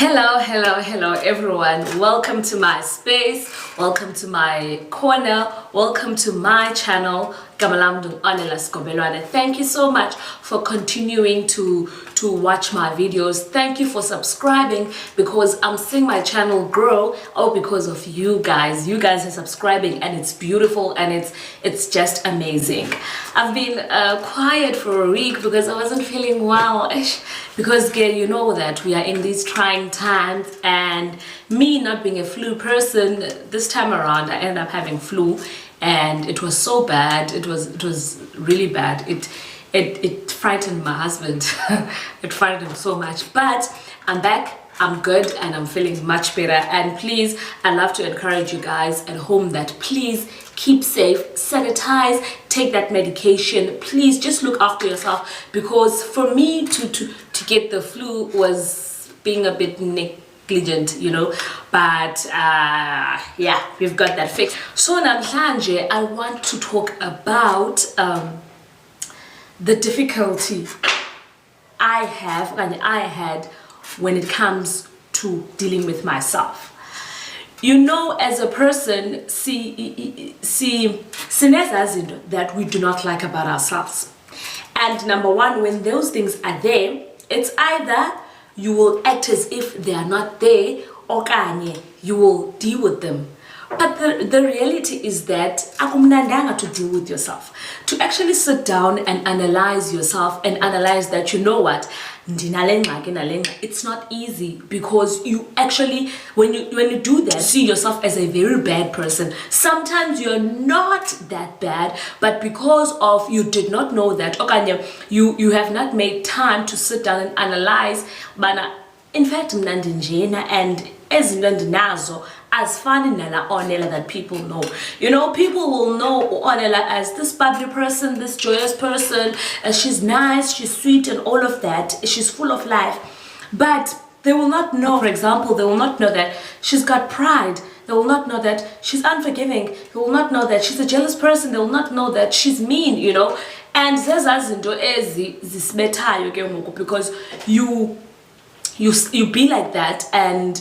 Hello everyone. Welcome to my space, welcome to my corner, welcome to my channel. Thank you so much for continuing to watch my videos. Thank you for subscribing, because I'm seeing my channel grow all because of you guys. You guys are subscribing and it's beautiful and it's just amazing. I've been quiet for a week because I wasn't feeling well, because you know that we are in these trying times, and me not being a flu person, this time around I ended up having flu, and it was so bad. It was really bad. It frightened my husband. It frightened him so much, but I'm back. I'm good and I'm feeling much better. And please, I love to encourage you guys at home that please keep safe, sanitize, take that medication. Please just look after yourself, because for me to get the flu was being a bit negligent, you know, but yeah, we've got that fixed. So namhlanje I want to talk about the difficulty I had when it comes to dealing with myself. You know, as a person, see sinezazinto that we do not like about ourselves. And number one, when those things are there, it's either you will act as if they are not there, or you will deal with them. But the reality is that akumnandanga to do with yourself. To actually sit down and analyze yourself and analyze that, you know what, it's not easy, because you actually, when you do that, see yourself as a very bad person. Sometimes you're not that bad, but because of you did not know that, you have not made time to sit down and analyze. But in fact, mnandinjena and ezindinazo as funny nala Ornella that people know. You know, people will know Ornella as this bubbly person, this joyous person, she's nice, she's sweet and all of that, she's full of life. But they will not know, for example, they will not know that she's got pride. They will not know that she's unforgiving. They will not know that she's a jealous person. They will not know that she's mean, you know. And zezazinto ezisibethayo because you be like that, and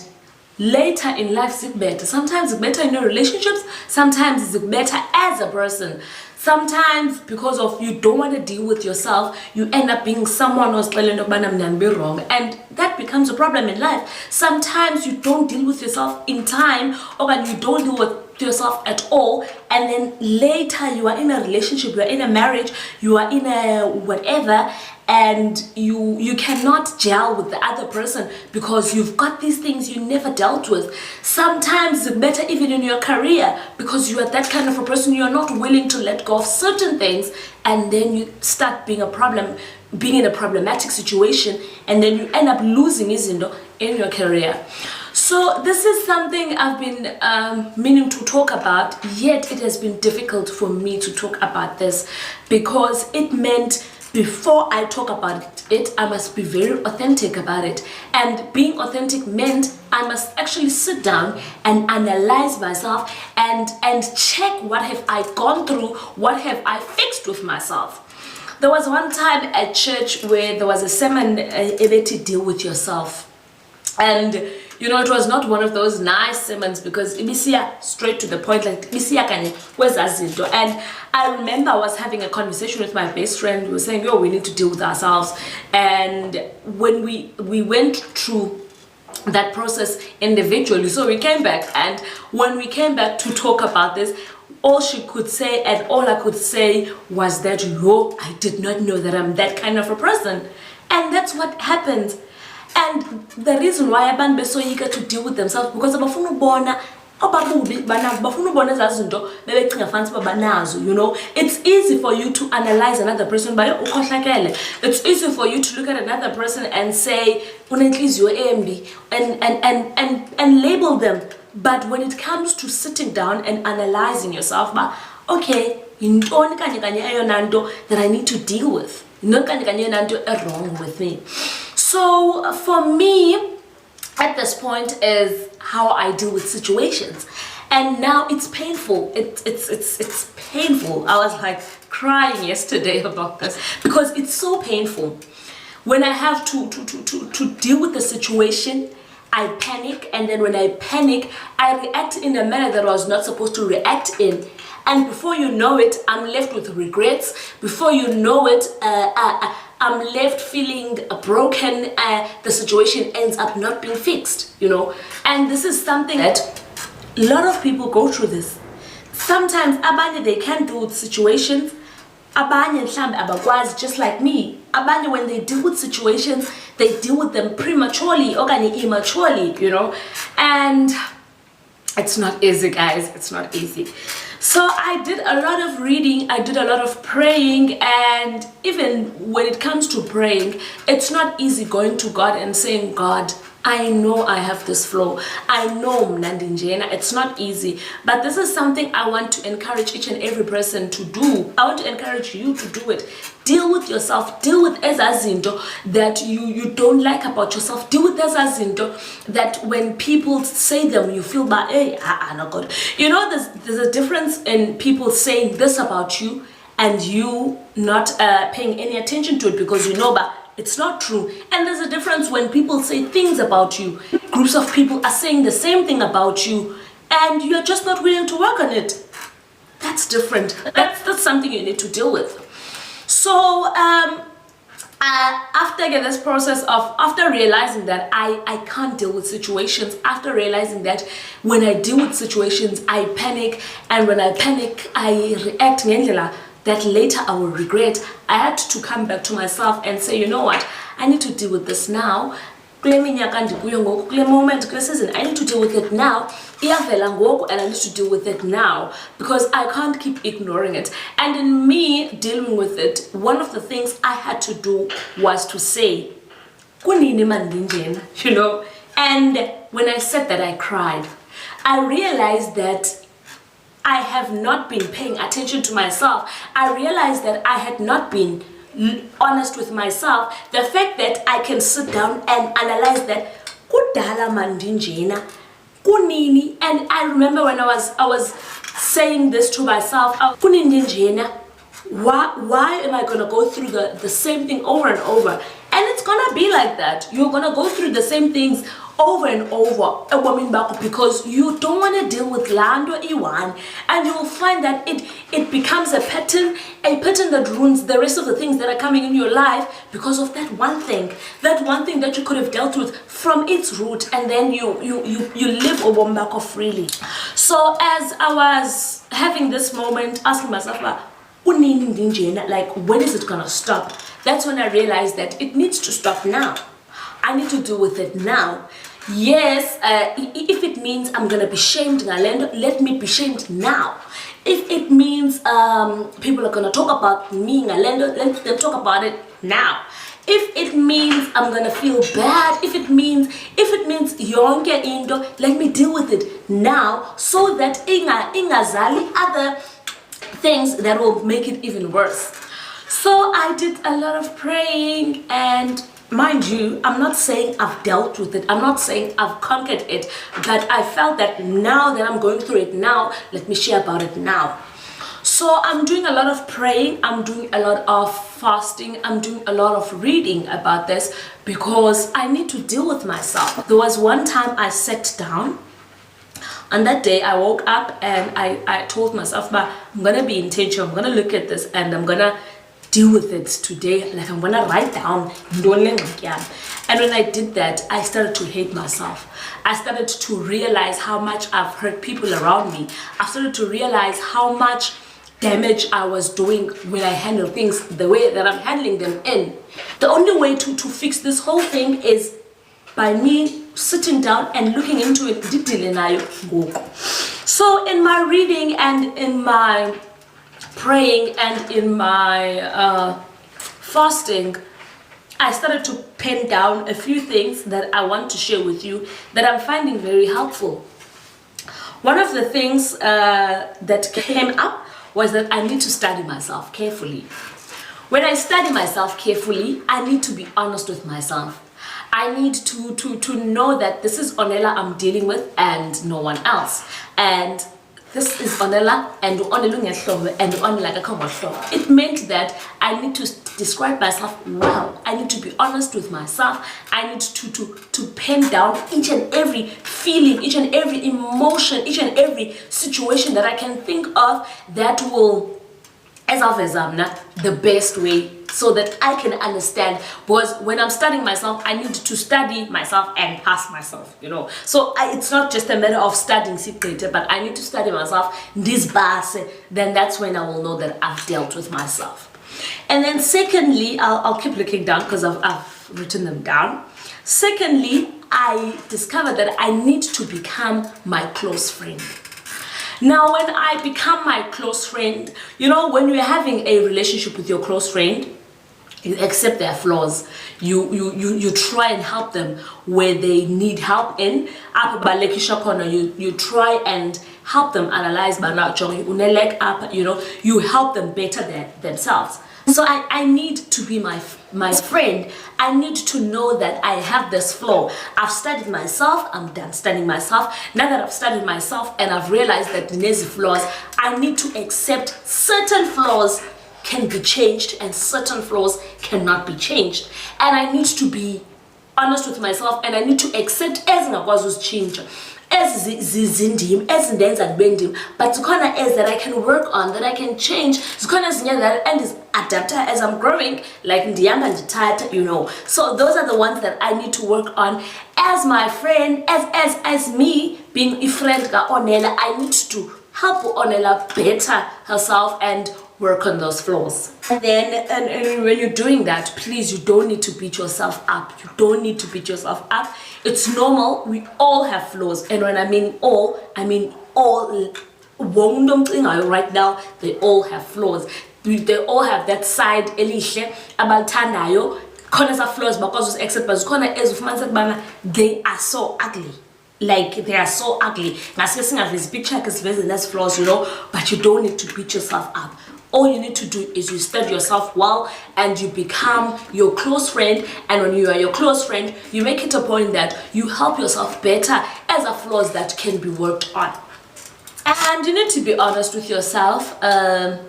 later in life it's better. Sometimes it's better in your relationships, sometimes it's better as a person. Sometimes because of you don't want to deal with yourself, you end up being someone who's wrong, and that becomes a problem in life. Sometimes you don't deal with yourself in time, or when you don't deal with yourself at all, and then later you are in a relationship, you are in a marriage, you are in a whatever, and you cannot gel with the other person because you've got these things you never dealt with. Sometimes it's better even in your career, because you are that kind of a person, you're not willing to let go of certain things, and then you start being in a problematic situation, and then you end up losing in your career. So this is something I've been meaning to talk about, yet it has been difficult for me to talk about this, because it meant before I talk about it, I must be very authentic about it. And being authentic meant I must actually sit down and analyze myself and check what have I gone through, what have I fixed with myself. There was one time at church where there was a sermon, to deal with yourself. And you know, it was not one of those nice sermons, because ibisia straight to the point, like ibisia kanye kwezazinto. And I remember I was having a conversation with my best friend. We were saying, yo, we need to deal with ourselves. And when we went through that process individually, so we came back, and when we came back to talk about this, all she could say and all I could say was that, yo, I did not know that I'm that kind of a person. And that's what happens. And the reason why abantu be so eager to deal with themselves, because abafuna ubona obabubi bafuna ubona zazinto bebecinga fancy babanazo, you know. It's easy for you to analyze another person by ukhohlakele. It's easy for you to look at another person and say unenhliziyo embi and label them. But when it comes to sitting down and analyzing yourself, okay, yintoni kanye eyona nto that I need to deal with, yintoni kanye eyona nto wrong with me. So for me, at this point, is how I deal with situations. And now it's painful. It's painful. I was like crying yesterday about this, because it's so painful when I have to deal with the situation I panic, and then when I panic, I react in a manner that I was not supposed to react in. And before you know it, I'm left with regrets. Before you know it, I'm left feeling broken. The situation ends up not being fixed, you know. And this is something that a lot of people go through this. Sometimes abanye they can't deal with situations. Abanye mhlambe abakwazi, just like me. Abanye, when they deal with situations, they deal with them prematurely or immaturely, you know. And it's not easy, guys. It's not easy. So I did a lot of reading, I did a lot of praying, and even when it comes to praying, it's not easy going to God and saying, God, I know I have this flow. I know Mnandinjena. It's not easy, but this is something I want to encourage each and every person to do. I want to encourage you to do it. Deal with yourself. Deal with ezazinto that you don't like about yourself. Deal with ezazinto that when people say them, you feel bad. Hey, no God. You know, there's a difference in people saying this about you and you not paying any attention to it because you know, but it's not true. And there's a difference when people say things about you. Groups of people are saying the same thing about you and you're just not willing to work on it. That's different. That's something you need to deal with. So after this process of, after realizing that I can't deal with situations, after realizing that when I deal with situations, I panic, and when I panic, I react ngendlela that later I will regret, I had to come back to myself and say, you know what, I need to deal with this now. Kule moment, kule season, I need to deal with it now. And I need to deal with it now because I can't keep ignoring it. And in me dealing with it, one of the things I had to do was to say, kunini mandinjena, you know. And when I said that, I cried. I realized that I have not been paying attention to myself. I realized that I had not been honest with myself. The fact that I can sit down and analyze that, kudala mandinjena, kunini. And I remember when I was saying this to myself, kunindinjena, why am I gonna go through the same thing over and over? And it's gonna be like that. You're gonna go through the same things over and over because you don't want to deal with Lando Iwan, and you will find that it becomes a pattern that ruins the rest of the things that are coming in your life because of that one thing that you could have dealt with from its root, and then you live Obombako freely. So as I was having this moment, asking myself, like, when is it gonna stop? That's when I realized that it needs to stop now. I need to deal with it now. Yes, if it means I'm gonna be shamed, let me be shamed now. If it means people are gonna talk about me, let them talk about it now. If it means I'm gonna feel bad, if it means yonke into, let me deal with it now, so that ingazali other things that will make it even worse. So I did a lot of praying, and mind you, I'm not saying I've dealt with it, I'm not saying I've conquered it, but I felt that now that I'm going through it now, let me share about it now. So I'm doing a lot of praying, I'm doing a lot of fasting, I'm doing a lot of reading about this because I need to deal with myself. There was one time I sat down, and that day I woke up and I told myself, I'm gonna be intentional, I'm gonna look at this and I'm gonna deal with it today. Like, I'm gonna write down. And when I did that, I started to hate myself. I started to realize how much I've hurt people around me. I started to realize how much damage I was doing when I handle things the way that I'm handling them in. The only way to fix this whole thing is by me sitting down and looking into it. So in my reading and in my praying and in my fasting, I started to pen down a few things that I want to share with you that I'm finding very helpful. One of the things that came up was that I need to study myself carefully. When I study myself carefully, I need to be honest with myself. I need to know that this is Onela I'm dealing with and no one else. And this is Onela and Onelungehlobo and Onela Kakomahlobo. It meant that I need to describe myself well. I need to be honest with myself. I need to pen down each and every feeling, each and every emotion, each and every situation that I can think of that will, as of examiner, the best way so that I can understand. Because when I'm studying myself, I need to study myself and pass myself, you know. So it's not just a matter of studying secret, but I need to study myself, this base, then that's when I will know that I've dealt with myself. And then secondly, I'll keep looking down because I've written them down. Secondly, I discovered that I need to become my close friend. Now, when I become my close friend, you know, when you're having a relationship with your close friend, you accept their flaws. You try and help them where they need help in. You try and help them analyze, you know, you help them better themselves. So I need to be my friend. I need to know that I have this flaw. I've studied myself. I'm done studying myself. Now that I've studied myself and I've realized that there's flaws, I need to accept certain flaws can be changed and certain flaws cannot be changed. And I need to be honest with myself and I need to accept as ngakwazi change. As zindim, as ndenza bendim, but zikona as that I can work on, that I can change. Zikona zinya that and is adapter as I'm growing, like ndiyanga ndithatha, you know. So those are the ones that I need to work on as my friend, as me being a friend ka Onela. I need to help Onela better herself and work on those flaws. And then and when you're doing that, please, you don't need to beat yourself up. You don't need to beat yourself up. It's normal. We all have flaws. And when I mean all right now, they all have flaws. They all have that side elihle abalthandayo khona za flaws because except khona ezifumana they are so ugly. Like they are so ugly. This picture is very less flaws, you know, but you don't need to beat yourself up. All you need to do is you study yourself well and you become your close friend. And when you are your close friend, you make it a point that you help yourself better as a flaws that can be worked on. And you need to be honest with yourself. I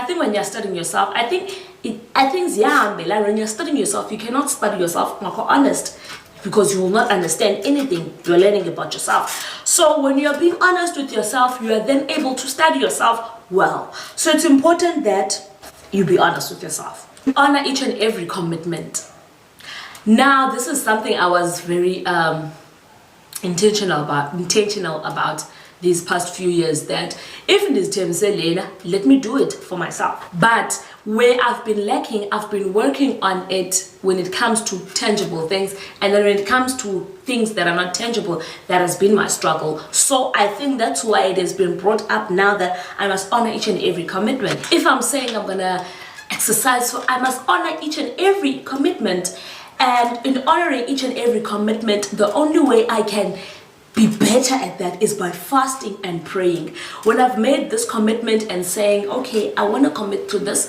think when you're studying yourself, I think when you're studying yourself, you cannot study yourself honest, because you will not understand anything you're learning about yourself. So when you're being honest with yourself, you are then able to study yourself well. So it's important that you be honest with yourself. Honor each and every commitment. Now, this is something I was very intentional about these past few years, that if it is terms Lena, let me do it for myself. But where I've been lacking, I've been working on it when it comes to tangible things, and then when it comes to things that are not tangible, that has been my struggle. So I think that's why it has been brought up now that I must honor each and every commitment. If I'm saying I'm gonna exercise, so I must honor each and every commitment. And in honoring each and every commitment, the only way I can be better at that is by fasting and praying. When I've made this commitment and saying, okay, I want to commit to this,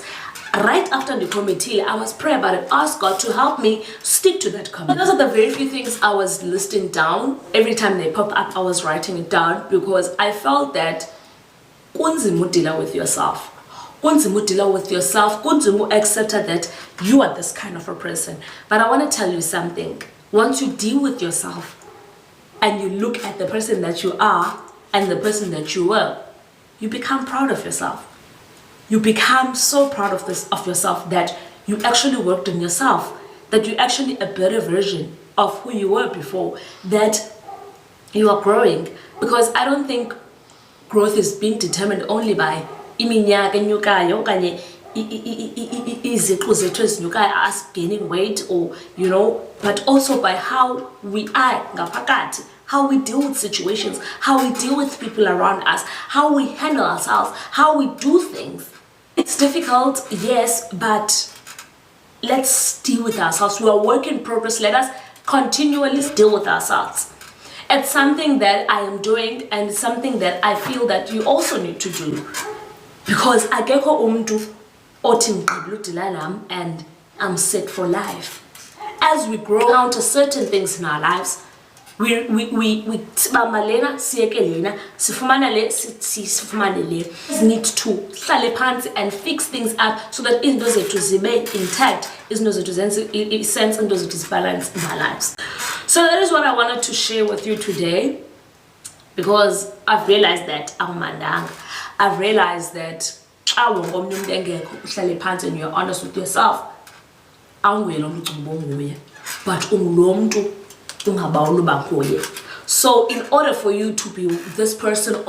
right after the committee, I was praying about it, ask God to help me stick to that commitment. Those are the very few things I was listing down. Every time they pop up, I was writing it down because I felt that kunzimu deal with yourself. Kunzimu deal with yourself. Kunzimu accept that you are this kind of a person. But I want to tell you something. Once you deal with yourself, and you look at the person that you are and the person that you were, you become proud of yourself. You become so proud of yourself that you actually worked on yourself, that you're actually a better version of who you were before, that you are growing. Because I don't think growth is being determined only by iminyaka enyukayo okanye iziqu zethu ezinyukayo, us gaining weight, or you know, but also by how we are ngaphakathi, how we deal with situations, how we deal with people around us, how we handle ourselves, how we do things. It's difficult, yes, but let's deal with ourselves. We are work in progress. Let us continually deal with ourselves. It's something that I am doing, and something that I feel that you also need to do, because akekho umuntu othi ngiqabula lam and I'm set for life. As we grow down to certain things in our lives, we malena siyekelena sifumana le sifumane le. Need to hlale phansi and fix things up so that izinto zethu zibe intact, izinto zethu zenze sense, izinto zethu zibalance in our lives. So that is what I wanted to share with you today, because I've realized that I've realized that and you're honest with yourself, but so in order for you to be this person,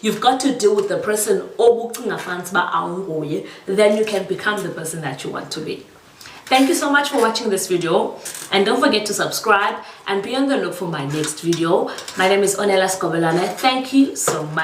you've got to deal with the person, then you can become the person that you want to be. Thank you so much for watching this video, and don't forget to subscribe and be on the look for my next video. My name is Onela Skobelane. Thank you so much.